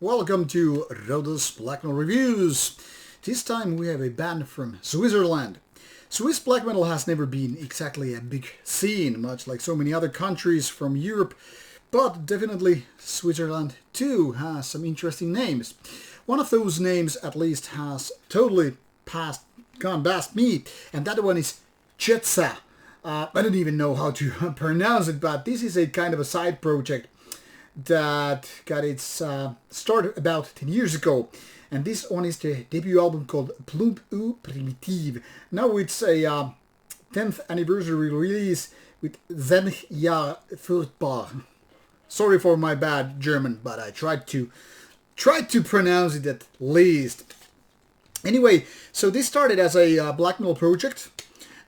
welcome to Rauta's Black Metal Reviews. This time we have a band from Switzerland. Swiss black metal has never been exactly a big scene, much like so many other countries from Europe, but definitely Switzerland too has some interesting names. One of those names at least has totally gone past me, and that one is Chotzä. I don't even know how to pronounce it, but this is a kind of a side project that got its start about 10 years ago. And this one is the debut album called Plump primitiv. Now it's a 10th anniversary release with 10 Jahr furchtbar. Sorry for my bad German, but I tried to pronounce it at least. Anyway, so this started as a black metal project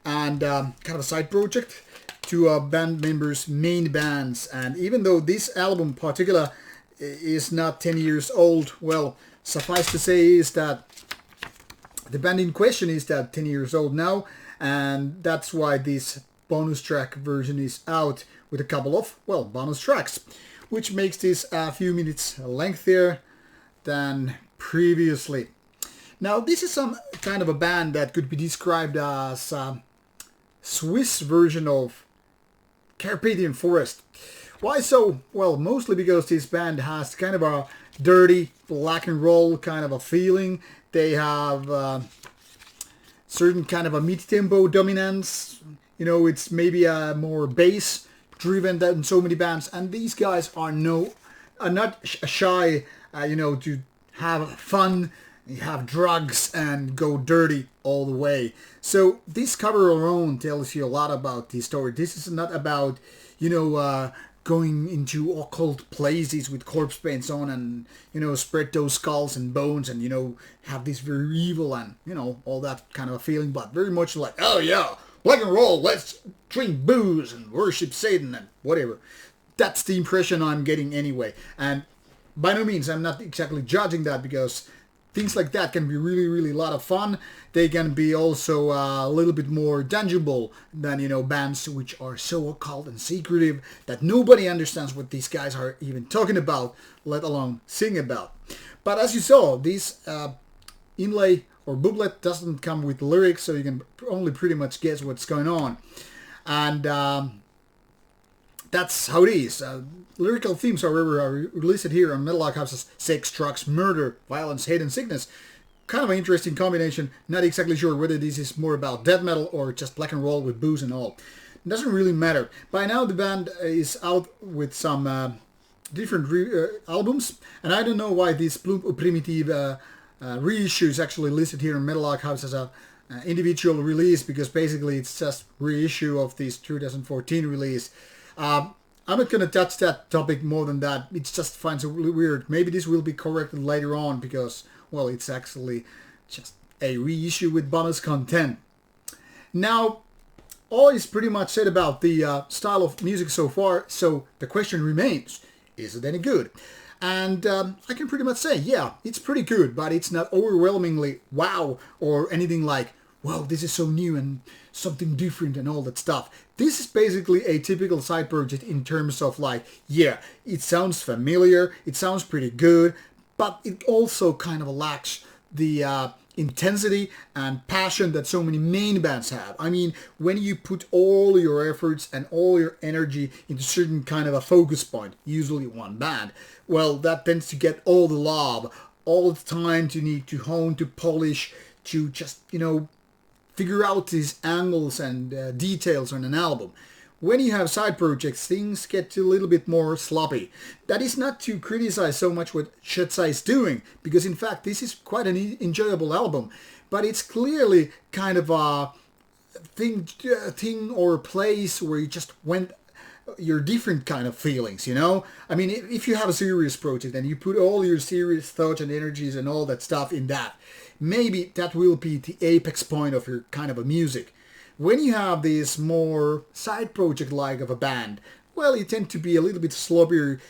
and kind of a side project to band members' main bands. And even though this album in particular is not 10 years old, well, suffice to say is that the band in question is that 10 years old now, and that's why this bonus track version is out with a couple of, well, bonus tracks, which makes this a few minutes lengthier than previously. Now, this is some kind of a band that could be described as a Swiss version of Carpathian Forest. Why so? Well, mostly because this band has kind of a dirty black and roll kind of a feeling. They have certain kind of a mid-tempo dominance. You know, it's maybe a more bass driven than so many bands. And these guys are not shy, to have fun, have drugs, and go dirty all the way. So this cover alone tells you a lot about this story. This is not about, going into occult places with corpse paints on and, spread those skulls and bones and, have this very evil and, all that kind of a feeling, but very much like, oh yeah, rock and roll, let's drink booze and worship Satan and whatever. That's the impression I'm getting anyway. And by no means, I'm not exactly judging that, because things like that can be really, really a lot of fun. They can be also a little bit more tangible than, bands which are so occult and secretive that nobody understands what these guys are even talking about, let alone sing about. But as you saw, this inlay or booklet doesn't come with lyrics, so you can only pretty much guess what's going on. And that's how it is. Lyrical themes, however, are listed here on Metal Archives as sex, drugs, murder, violence, hate, and sickness. Kind of an interesting combination. Not exactly sure whether this is more about death metal or just black and roll with booze and all. It doesn't really matter. By now the band is out with some different albums, and I don't know why this Plump primitiv reissue is actually listed here on Metal Archives as a individual release, because basically it's just reissue of this 2014 release. I'm not going to touch that topic more than that. It just finds it really weird. Maybe this will be corrected later on because, well, it's actually just a reissue with bonus content. Now, all is pretty much said about the style of music so far, so the question remains, is it any good? And I can pretty much say, yeah, it's pretty good, but it's not overwhelmingly wow or anything like, wow, this is so new and something different and all that stuff. This is basically a typical side project in terms of like, yeah, it sounds familiar, it sounds pretty good, but it also kind of lacks the intensity and passion that so many main bands have. I mean, when you put all your efforts and all your energy into certain kind of a focus point, usually one band, well, that tends to get all the love, all the time to need to hone, to polish, to just, figure out these angles and details on an album. When you have side projects, things get a little bit more sloppy. That is not to criticize so much what Chotzä is doing, because in fact this is quite an enjoyable album, but it's clearly kind of a thing or a place where you just went your different kind of feelings, I mean, if you have a serious project and you put all your serious thoughts and energies and all that stuff in that, maybe that will be the apex point of your kind of a music. When you have this more side project like of a band, well, you tend to be a little bit sloppier,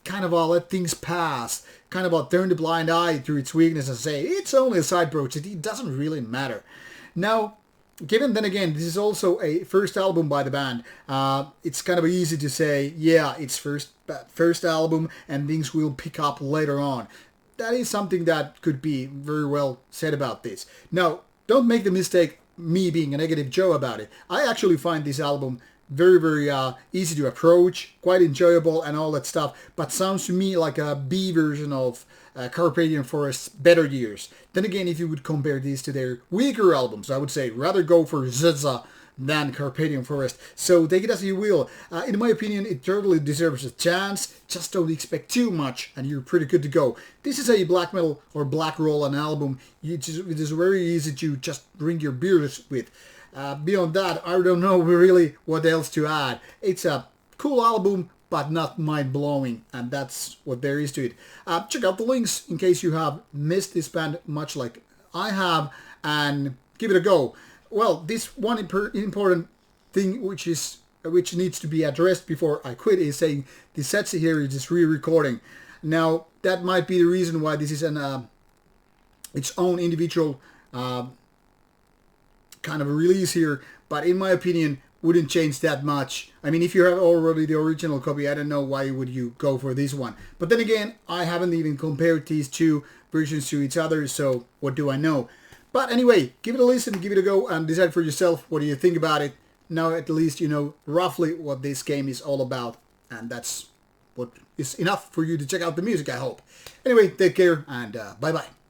kind of let things pass, kind of turn the blind eye to its weakness and say, it's only a side project, it doesn't really matter. Now, given then again, this is also a first album by the band, it's kind of easy to say, yeah, it's first first album and things will pick up later on. That is something that could be very well said about this. Now, don't make the mistake me being a negative Joe about it. I actually find this album very, very easy to approach, quite enjoyable and all that stuff, but sounds to me like a B version of Carpathian Forest's better years. Then again, if you would compare these to their weaker albums, I would say rather go for Chotzä than Carpathian Forest. So take it as you will. In my opinion, it totally deserves a chance. Just don't expect too much and you're pretty good to go. This is a black metal or black roll an album. It is very easy to just drink your beers with. Beyond that, I don't know really what else to add. It's a cool album, but not mind-blowing, and that's what there is to it. Check out the links in case you have missed this band much like I have, and give it a go. Well, this one important thing which needs to be addressed before I quit is saying the Chotzä here is just re-recording. Now, that might be the reason why this is its own individual kind of a release here, but in my opinion wouldn't change that much. I mean, if you have already the original copy, I don't know why would you go for this one. But then again, I haven't even compared these two versions to each other, so what do I know? But anyway, give it a listen, give it a go, and decide for yourself what do you think about it. Now at least you know roughly what this game is all about, and that's what is enough for you to check out the music, I hope. Anyway, take care, and bye-bye.